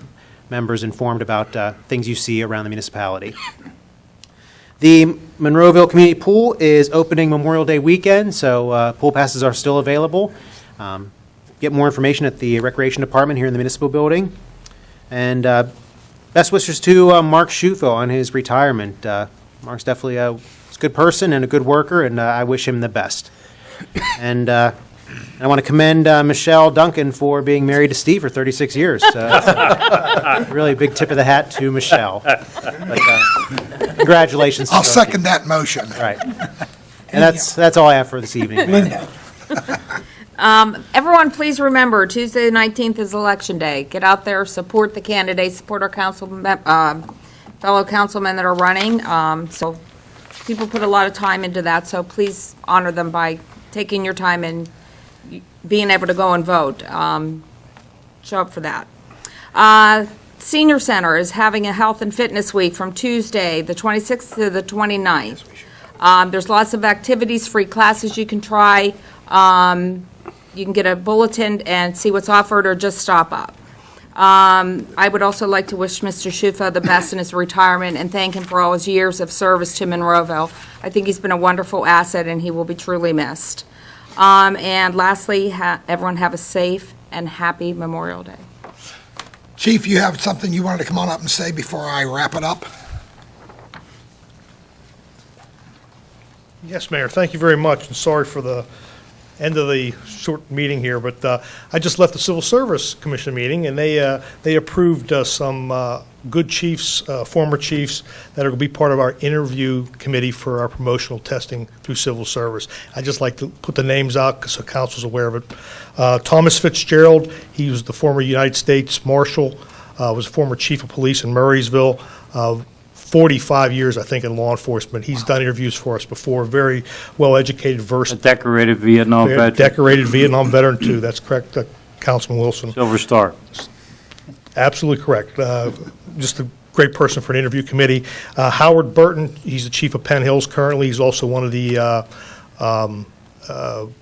members informed about things you see around the municipality. The Monroeville Community Pool is opening Memorial Day weekend, so pool passes are still available. Get more information at the Recreation Department here in the municipal building. And best wishes to Mark Schufo on his retirement. Mark's definitely a good person and a good worker, and I wish him the best. And I want to commend Michelle Duncan for being married to Steve for 36 years. Really a big tip of the hat to Michelle. But, congratulations. I'll second that motion. Right. And that's all I have for this evening. Linda. Everyone, please remember, Tuesday the 19th is Election Day. Get out there, support the candidates, support our fellow councilmen that are running. So people put a lot of time into that, so please honor them by taking your time and being able to go and vote. Show up for that. Senior Center is having a health and fitness week from Tuesday, the 26th to the 29th. There's lots of activities, free classes you can try. You can get a bulletin and see what's offered, or just stop up. I would also like to wish Mr. Schufa the best in his retirement and thank him for all his years of service to Monroeville. I think he's been a wonderful asset, and he will be truly missed. And lastly, everyone have a safe and happy Memorial Day. Chief, you have something you wanted to come on up and say before I wrap it up? Yes, Mayor, thank you very much, and sorry for the end of the short meeting here, but I just left the Civil Service Commission meeting, and they approved some good chiefs, former chiefs, that are going to be part of our interview committee for our promotional testing through civil service. I'd just like to put the names out so council's aware of it. Thomas Fitzgerald, he was the former United States Marshal, was a former chief of police in Murraysville, 45 years, I think, in law enforcement. He's done interviews for us before, very well-educated, versed. A decorated Vietnam veteran. Decorated Vietnam veteran, too. That's correct, Councilman Wilson. Silver Star. Absolutely correct. Just a great person for an interview committee. Howard Burton, he's the chief of Penn Hills currently. He's also one of the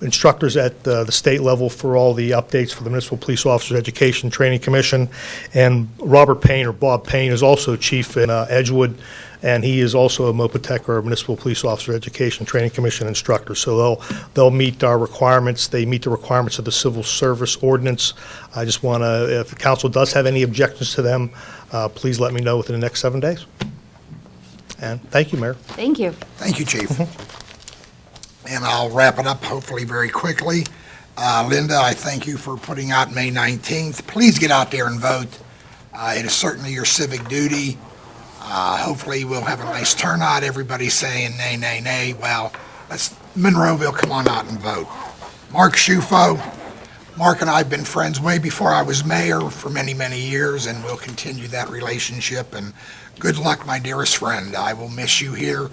instructors at the state level for all the updates for the Municipal Police Officers Education Training Commission. And Robert Payne, or Bob Payne, is also chief in Edgewood, and he is also a MOPATEC, or Municipal Police Officer Education Training Commission instructor. So they'll meet our requirements. They meet the requirements of the Civil Service Ordinance. I just want to, if the council does have any objections to them, please let me know within the next 7 days. And thank you, Mayor. Thank you. Thank you, Chief. And I'll wrap it up hopefully very quickly. Linda, I thank you for putting out May 19th. Please get out there and vote. It is certainly your civic duty. Hopefully we'll have a nice turnout. Everybody's saying nay, nay, nay. Well, let's, Monroeville, come on out and vote. Mark Schufo. Mark and I have been friends way before I was mayor for many, many years, and we'll continue that relationship. And good luck, my dearest friend. I will miss you here.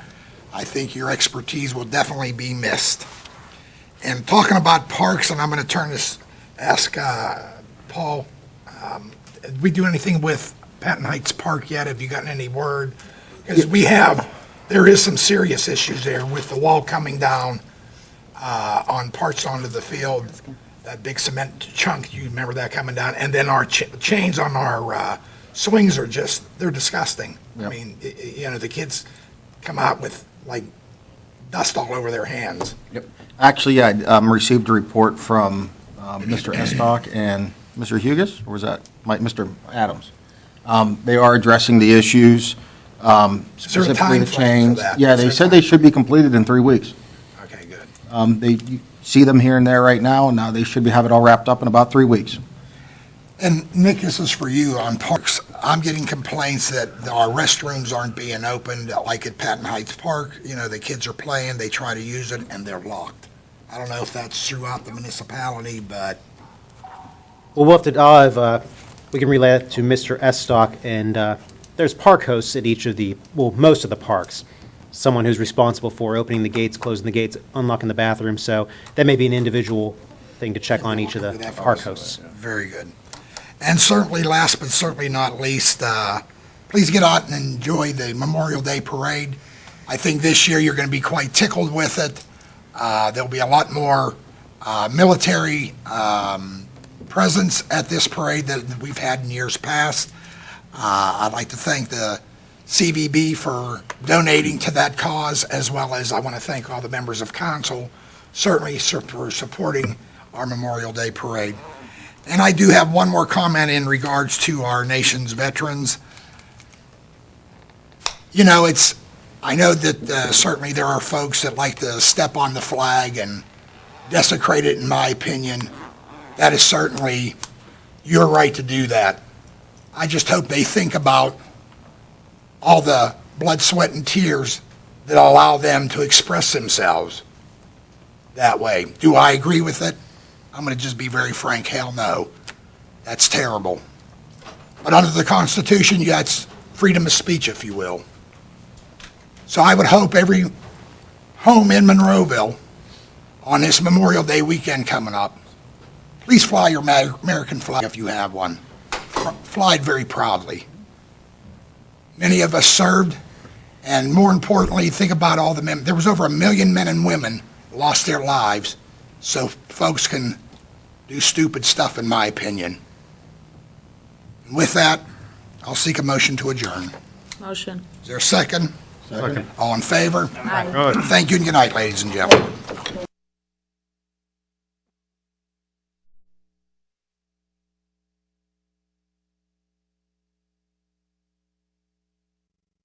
I think your expertise will definitely be missed. And talking about parks, and I'm going to turn this, ask Paul, did we do anything with Patton Heights Park yet? Have you gotten any word? Because there is some serious issues there with the wall coming down on parts onto the field, that big cement chunk, you remember that coming down? And then our chains on our swings are just, they're disgusting. Yep. I mean, the kids come out with like dust all over their hands. Yep. Actually, I received a report from Mr. Estock and Mr. Hugus, or was that Mr. Adams? They are addressing the issues, specifically the chains. Yeah, they said they should be completed in 3 weeks. Okay, good. You see them here and there right now, and now they should have it all wrapped up in about 3 weeks. And Nick, this is for you on parks. I'm getting complaints that our restrooms aren't being opened, like at Patton Heights Park. The kids are playing, they try to use it, and they're locked. I don't know if that's throughout the municipality, but Well, we can relay that to Mr. Estock, and there's park hosts at each of most of the parks. Someone who's responsible for opening the gates, closing the gates, unlocking the bathroom, so that may be an individual thing to check on each of the park hosts. very good. And certainly, last but certainly not least, please get out and enjoy the Memorial Day Parade. I think this year you're going to be quite tickled with it. There'll be a lot more military presence at this parade that we've had in years past. I'd like to thank the CVB for donating to that cause, as well as I want to thank all the members of council, certainly for supporting our Memorial Day Parade. And I do have one more comment in regards to our nation's veterans. I know that certainly there are folks that like to step on the flag and desecrate it, in my opinion. That is certainly your right to do that. I just hope they think about all the blood, sweat, and tears that allow them to express themselves that way. Do I agree with it? I'm going to just be very frank, hell no. That's terrible. But under the Constitution, you got freedom of speech, if you will. So I would hope every home in Monroeville on this Memorial Day weekend coming up, please fly your American flag if you have one. Fly it very proudly. Many of us served, and more importantly, think about all the men. There was over 1 million men and women lost their lives so folks can do stupid stuff, in my opinion. And with that, I'll seek a motion to adjourn. Motion. Is there a second? Second. All in favor? Aye. Thank you and good night, ladies and gentlemen.